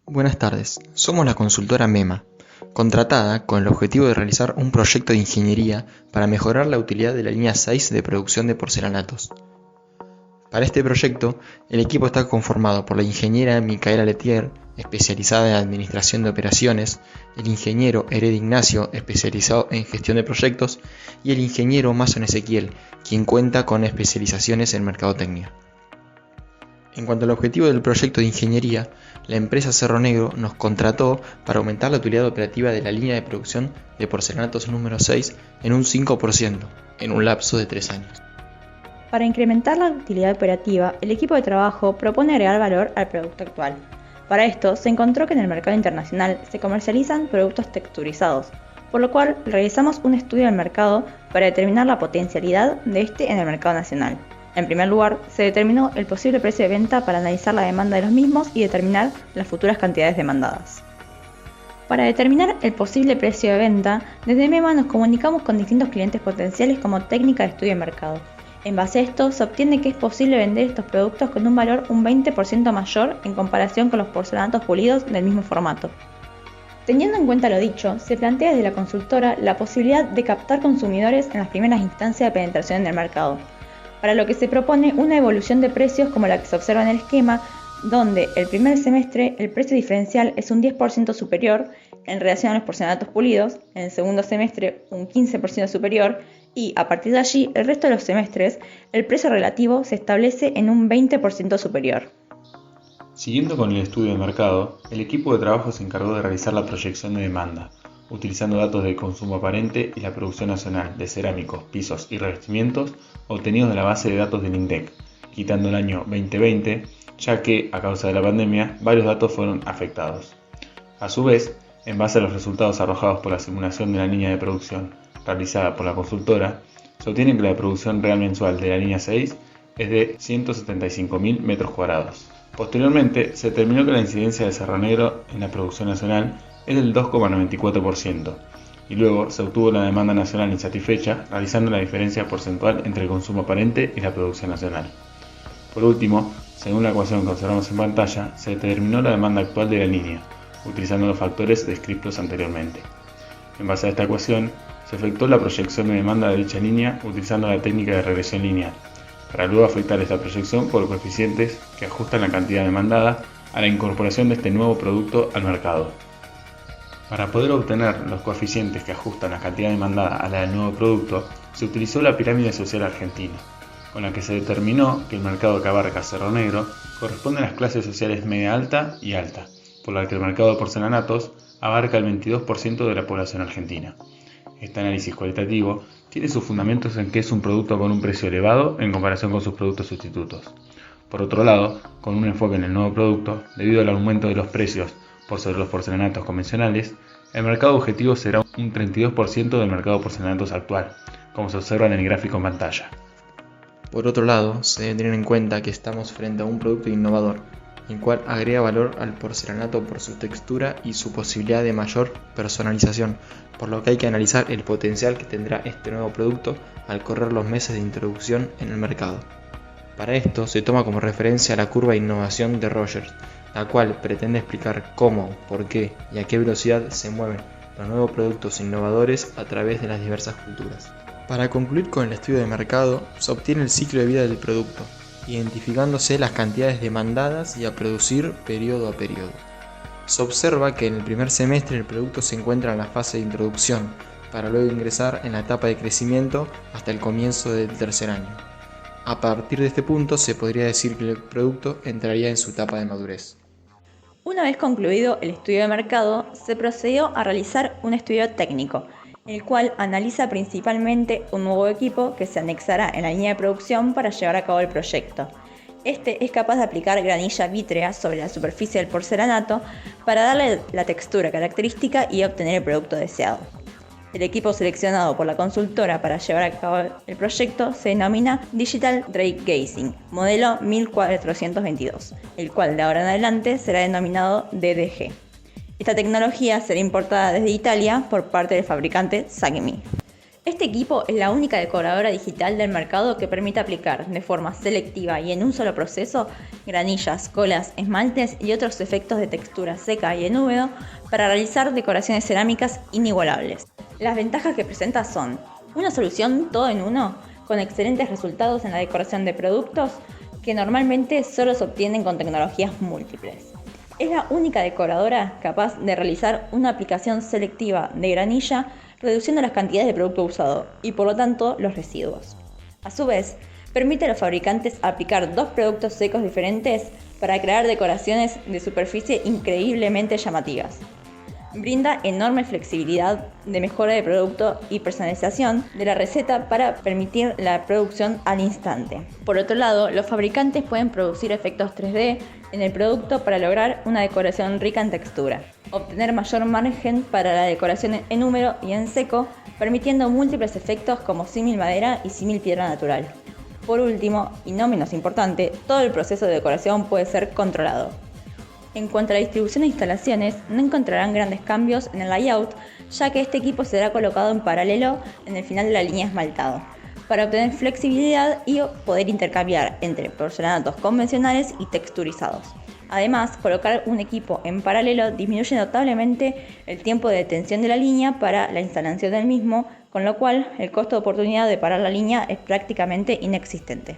Buenas tardes, somos la consultora MEMA, contratada con el objetivo de realizar un proyecto de ingeniería para mejorar la utilidad de la línea 6 de producción de porcelanatos. Para este proyecto, el equipo está conformado por la ingeniera Micaela Letier, especializada en administración de operaciones, el ingeniero Hered Ignacio, especializado en gestión de proyectos, y el ingeniero Mason Ezequiel, quien cuenta con especializaciones en mercadotecnia. En cuanto al objetivo del proyecto de ingeniería, la empresa Cerro Negro nos contrató para aumentar la utilidad operativa de la línea de producción de porcelanatos número 6 en un 5%, en un lapso de 3 años. Para incrementar la utilidad operativa, el equipo de trabajo propone agregar valor al producto actual. Para esto, se encontró que en el mercado internacional se comercializan productos texturizados, por lo cual realizamos un estudio del mercado para determinar la potencialidad de este en el mercado nacional. En primer lugar, se determinó el posible precio de venta para analizar la demanda de los mismos y determinar las futuras cantidades demandadas. Para determinar el posible precio de venta, desde MEMA nos comunicamos con distintos clientes potenciales como técnica de estudio de mercado. En base a esto, se obtiene que es posible vender estos productos con un valor un 20% mayor en comparación con los porcelanatos pulidos del mismo formato. Teniendo en cuenta lo dicho, se plantea desde la consultora la posibilidad de captar consumidores en las primeras instancias de penetración en el mercado, para lo que se propone una evolución de precios como la que se observa en el esquema, donde el primer semestre el precio diferencial es un 10% superior en relación a los porcelanatos pulidos, en el segundo semestre un 15% superior y a partir de allí el resto de los semestres el precio relativo se establece en un 20% superior. Siguiendo con el estudio de mercado, el equipo de trabajo se encargó de realizar la proyección de demanda, utilizando datos del consumo aparente y la producción nacional de cerámicos, pisos y revestimientos obtenidos de la base de datos del INDEC, quitando el año 2020, ya que, a causa de la pandemia, varios datos fueron afectados. A su vez, en base a los resultados arrojados por la simulación de la línea de producción realizada por la consultora, se obtiene que la producción real mensual de la línea 6 es de 175.000 metros cuadrados. Posteriormente, se determinó que la incidencia de Cerro Negro en la producción nacional es del 2,94%, y luego se obtuvo la demanda nacional insatisfecha, realizando la diferencia porcentual entre el consumo aparente y la producción nacional. Por último, según la ecuación que observamos en pantalla, se determinó la demanda actual de la línea, utilizando los factores descritos anteriormente. En base a esta ecuación, se efectuó la proyección de demanda de dicha línea utilizando la técnica de regresión lineal, para luego afectar esta proyección por coeficientes que ajustan la cantidad demandada a la incorporación de este nuevo producto al mercado. Para poder obtener los coeficientes que ajustan la cantidad demandada a la del nuevo producto, se utilizó la pirámide social argentina, con la que se determinó que el mercado que abarca Cerro Negro corresponde a las clases sociales media alta y alta, por la que el mercado de porcelanatos abarca el 22% de la población argentina. Este análisis cualitativo tiene sus fundamentos en que es un producto con un precio elevado en comparación con sus productos sustitutos. Por otro lado, con un enfoque en el nuevo producto, debido al aumento de los precios por sobre los porcelanatos convencionales, el mercado objetivo será un 32% del mercado de porcelanatos actual, como se observa en el gráfico en pantalla. Por otro lado, se debe tener en cuenta que estamos frente a un producto innovador, el cual agrega valor al porcelanato por su textura y su posibilidad de mayor personalización, por lo que hay que analizar el potencial que tendrá este nuevo producto al correr los meses de introducción en el mercado. Para esto se toma como referencia la curva de innovación de Rogers, la cual pretende explicar cómo, por qué y a qué velocidad se mueven los nuevos productos innovadores a través de las diversas culturas. Para concluir con el estudio de mercado, se obtiene el ciclo de vida del producto, identificándose las cantidades demandadas y a producir periodo a periodo. Se observa que en el primer semestre el producto se encuentra en la fase de introducción, para luego ingresar en la etapa de crecimiento hasta el comienzo del tercer año. A partir de este punto se podría decir que el producto entraría en su etapa de madurez. Una vez concluido el estudio de mercado, se procedió a realizar un estudio técnico, el cual analiza principalmente un nuevo equipo que se anexará en la línea de producción para llevar a cabo el proyecto. Este es capaz de aplicar granilla vítrea sobre la superficie del porcelanato para darle la textura característica y obtener el producto deseado. El equipo seleccionado por la consultora para llevar a cabo el proyecto se denomina Digital Drake Gazing, modelo 1422, el cual de ahora en adelante será denominado DDG. Esta tecnología será importada desde Italia por parte del fabricante Sagemi. Este equipo es la única decoradora digital del mercado que permite aplicar de forma selectiva y en un solo proceso granillas, colas, esmaltes y otros efectos de textura seca y en húmedo para realizar decoraciones cerámicas inigualables. Las ventajas que presenta son una solución todo en uno con excelentes resultados en la decoración de productos que normalmente solo se obtienen con tecnologías múltiples. Es la única decoradora capaz de realizar una aplicación selectiva de granilla reduciendo las cantidades de producto usado y por lo tanto los residuos. A su vez, permite a los fabricantes aplicar dos productos secos diferentes para crear decoraciones de superficie increíblemente llamativas. Brinda enorme flexibilidad de mejora de producto y personalización de la receta para permitir la producción al instante. Por otro lado, los fabricantes pueden producir efectos 3D en el producto para lograr una decoración rica en textura. Obtener mayor margen para la decoración en húmedo y en seco, permitiendo múltiples efectos como símil madera y símil piedra natural. Por último, y no menos importante, todo el proceso de decoración puede ser controlado. En cuanto a la distribución de instalaciones, no encontrarán grandes cambios en el layout, ya que este equipo será colocado en paralelo en el final de la línea esmaltado, para obtener flexibilidad y poder intercambiar entre porcelanatos convencionales y texturizados. Además, colocar un equipo en paralelo disminuye notablemente el tiempo de detención de la línea para la instalación del mismo, con lo cual el costo de oportunidad de parar la línea es prácticamente inexistente.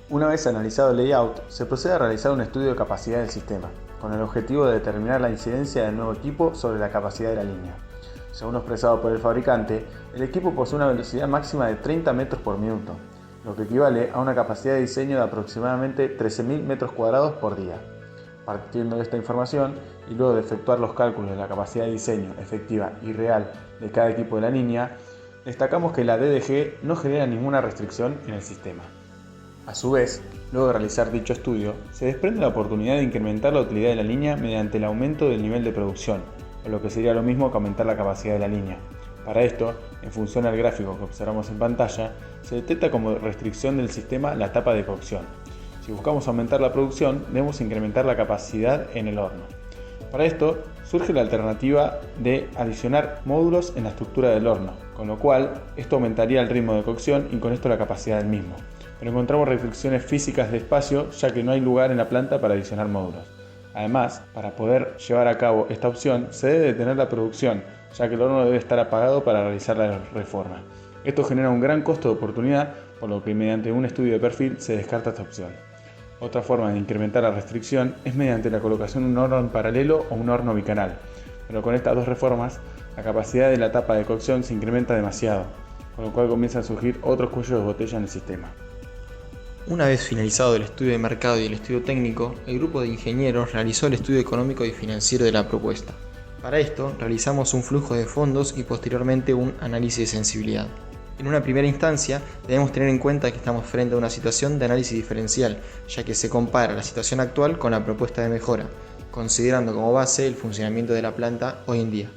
Una vez analizado el layout, se procede a realizar un estudio de capacidad del sistema, con el objetivo de determinar la incidencia del nuevo equipo sobre la capacidad de la línea. Según lo expresado por el fabricante, el equipo posee una velocidad máxima de 30 metros por minuto, lo que equivale a una capacidad de diseño de aproximadamente 13.000 metros cuadrados por día. Partiendo de esta información y luego de efectuar los cálculos de la capacidad de diseño efectiva y real de cada equipo de la línea, destacamos que la DDG no genera ninguna restricción en el sistema. A su vez, luego de realizar dicho estudio, se desprende la oportunidad de incrementar la utilidad de la línea mediante el aumento del nivel de producción, o lo que sería lo mismo que aumentar la capacidad de la línea. Para esto, en función al gráfico que observamos en pantalla, se detecta como restricción del sistema la etapa de cocción. Si buscamos aumentar la producción, debemos incrementar la capacidad en el horno. Para esto, surge la alternativa de adicionar módulos en la estructura del horno, con lo cual esto aumentaría el ritmo de cocción y con esto la capacidad del mismo. Pero encontramos restricciones físicas de espacio, ya que no hay lugar en la planta para adicionar módulos. Además, para poder llevar a cabo esta opción, se debe detener la producción, ya que el horno debe estar apagado para realizar la reforma. Esto genera un gran costo de oportunidad, por lo que mediante un estudio de perfil se descarta esta opción. Otra forma de incrementar la restricción es mediante la colocación de un horno en paralelo o un horno bicanal, pero con estas dos reformas, la capacidad de la etapa de cocción se incrementa demasiado, con lo cual comienzan a surgir otros cuellos de botella en el sistema. Una vez finalizado el estudio de mercado y el estudio técnico, el grupo de ingenieros realizó el estudio económico y financiero de la propuesta. Para esto, realizamos un flujo de fondos y posteriormente un análisis de sensibilidad. En una primera instancia, debemos tener en cuenta que estamos frente a una situación de análisis diferencial, ya que se compara la situación actual con la propuesta de mejora, considerando como base el funcionamiento de la planta hoy en día.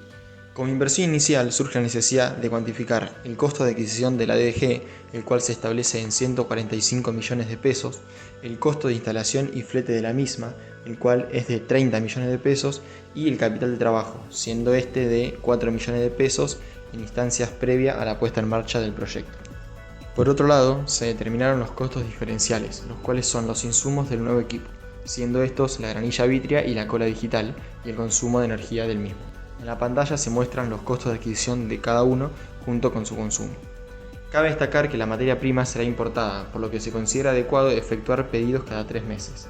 Como inversión inicial surge la necesidad de cuantificar el costo de adquisición de la DDG, el cual se establece en 145 millones de pesos, el costo de instalación y flete de la misma, el cual es de 30 millones de pesos, y el capital de trabajo, siendo este de 4 millones de pesos en instancias previas a la puesta en marcha del proyecto. Por otro lado, se determinaron los costos diferenciales, los cuales son los insumos del nuevo equipo, siendo estos la granilla vitria y la cola digital, y el consumo de energía del mismo. En la pantalla se muestran los costos de adquisición de cada uno junto con su consumo. Cabe destacar que la materia prima será importada, por lo que se considera adecuado efectuar pedidos cada 3 meses.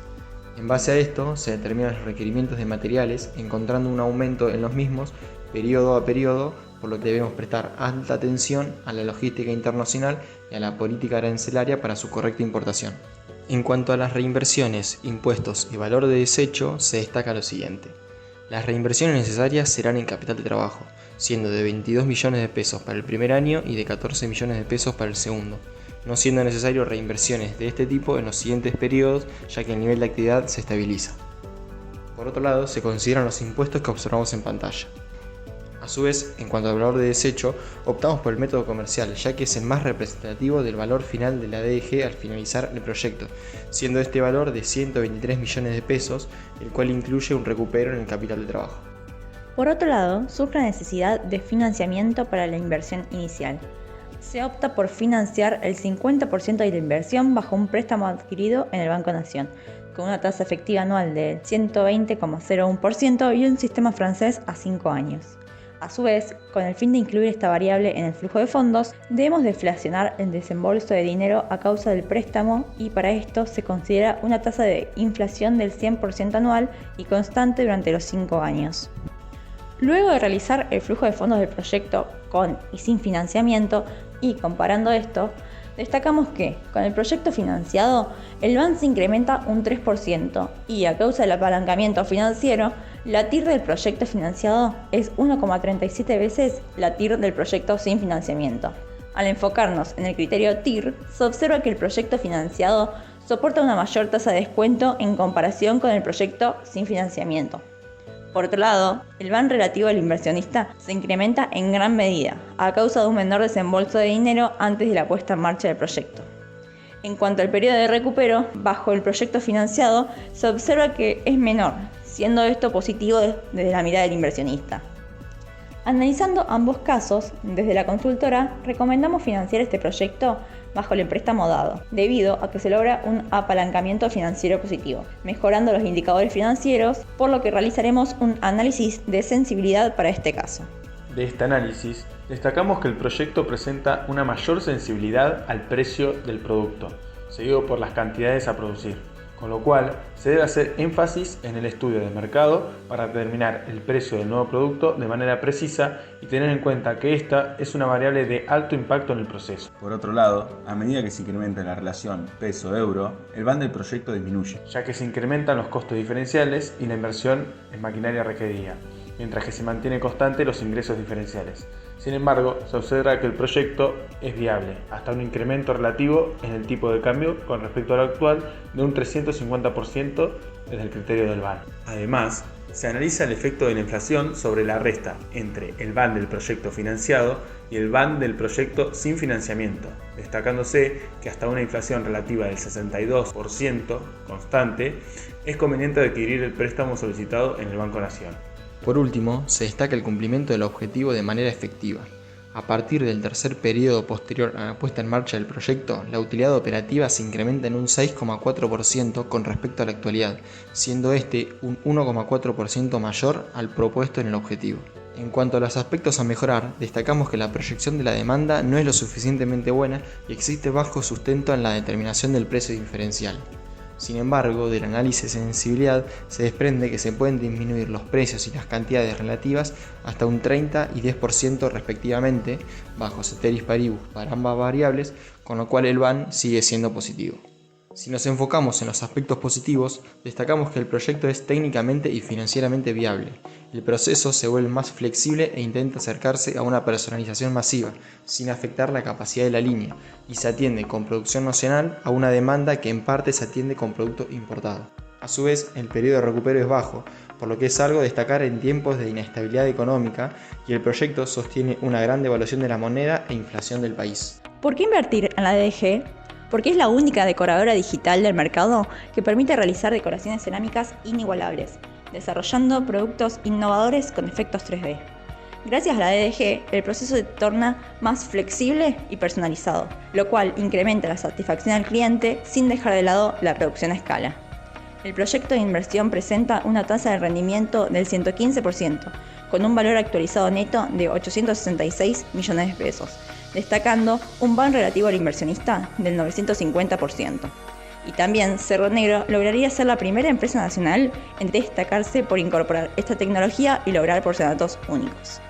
En base a esto, se determinan los requerimientos de materiales, encontrando un aumento en los mismos periodo a periodo, por lo que debemos prestar alta atención a la logística internacional y a la política arancelaria para su correcta importación. En cuanto a las reinversiones, impuestos y valor de desecho, se destaca lo siguiente. Las reinversiones necesarias serán en capital de trabajo, siendo de 22 millones de pesos para el primer año y de 14 millones de pesos para el segundo, no siendo necesario reinversiones de este tipo en los siguientes periodos, ya que el nivel de actividad se estabiliza. Por otro lado, se consideran los impuestos que observamos en pantalla. A su vez, en cuanto al valor de desecho, optamos por el método comercial, ya que es el más representativo del valor final de la DDG al finalizar el proyecto, siendo este valor de 123 millones de pesos, el cual incluye un recupero en el capital de trabajo. Por otro lado, surge la necesidad de financiamiento para la inversión inicial. se opta por financiar el 50% de la inversión bajo un préstamo adquirido en el Banco Nación, con una tasa efectiva anual de 120,01% y un sistema francés a 5 años. A su vez, con el fin de incluir esta variable en el flujo de fondos, debemos deflacionar el desembolso de dinero a causa del préstamo y para esto se considera una tasa de inflación del 100% anual y constante durante los 5 años. Luego de realizar el flujo de fondos del proyecto con y sin financiamiento y comparando esto, destacamos que con el proyecto financiado el BAN se incrementa un 3% y a causa del apalancamiento financiero, la TIR del proyecto financiado es 1,37 veces la TIR del proyecto sin financiamiento. Al enfocarnos en el criterio TIR, se observa que el proyecto financiado soporta una mayor tasa de descuento en comparación con el proyecto sin financiamiento. Por otro lado, el BAN relativo al inversionista se incrementa en gran medida, a causa de un menor desembolso de dinero antes de la puesta en marcha del proyecto. En cuanto al periodo de recupero, bajo el proyecto financiado, se observa que es menor, siendo esto positivo desde la mirada del inversionista. Analizando ambos casos, desde la consultora recomendamos financiar este proyecto bajo el préstamo dado, debido a que se logra un apalancamiento financiero positivo, mejorando los indicadores financieros, por lo que realizaremos un análisis de sensibilidad para este caso. De este análisis, destacamos que el proyecto presenta una mayor sensibilidad al precio del producto, seguido por las cantidades a producir, con lo cual se debe hacer énfasis en el estudio de mercado para determinar el precio del nuevo producto de manera precisa y tener en cuenta que esta es una variable de alto impacto en el proceso. Por otro lado, a medida que se incrementa la relación peso-euro, el BAN del proyecto disminuye, ya que se incrementan los costos diferenciales y la inversión en maquinaria requerida, mientras que se mantiene constante los ingresos diferenciales. Sin embargo, se observa que el proyecto es viable, hasta un incremento relativo en el tipo de cambio con respecto al actual de un 350% desde el criterio del BAN. Además, se analiza el efecto de la inflación sobre la resta entre el BAN del proyecto financiado y el BAN del proyecto sin financiamiento, destacándose que hasta una inflación relativa del 62% constante es conveniente adquirir el préstamo solicitado en el Banco Nación. Por último, se destaca el cumplimiento del objetivo de manera efectiva. A partir del tercer periodo posterior a la puesta en marcha del proyecto, la utilidad operativa se incrementa en un 6,4% con respecto a la actualidad, siendo este un 1,4% mayor al propuesto en el objetivo. En cuanto a los aspectos a mejorar, destacamos que la proyección de la demanda no es lo suficientemente buena y existe bajo sustento en la determinación del precio diferencial. Sin embargo, del análisis de sensibilidad se desprende que se pueden disminuir los precios y las cantidades relativas hasta un 30 y 10% respectivamente, bajo ceteris paribus para ambas variables, con lo cual el BAN sigue siendo positivo. Si nos enfocamos en los aspectos positivos, destacamos que el proyecto es técnicamente y financieramente viable. El proceso se vuelve más flexible e intenta acercarse a una personalización masiva, sin afectar la capacidad de la línea, y se atiende con producción nacional a una demanda que en parte se atiende con producto importado. A su vez, el periodo de recupero es bajo, por lo que es algo a destacar en tiempos de inestabilidad económica, y el proyecto sostiene una gran devaluación de la moneda e inflación del país. ¿Por qué invertir en la DDG? Porque es la única decoradora digital del mercado que permite realizar decoraciones cerámicas inigualables, desarrollando productos innovadores con efectos 3D. Gracias a la DDG, el proceso se torna más flexible y personalizado, lo cual incrementa la satisfacción al cliente sin dejar de lado la producción a escala. El proyecto de inversión presenta una tasa de rendimiento del 115%, con un valor actualizado neto de 866 millones de pesos, destacando un BAN relativo al inversionista del 950%. Y también Cerro Negro lograría ser la primera empresa nacional en destacarse por incorporar esta tecnología y lograr porcentajes únicos.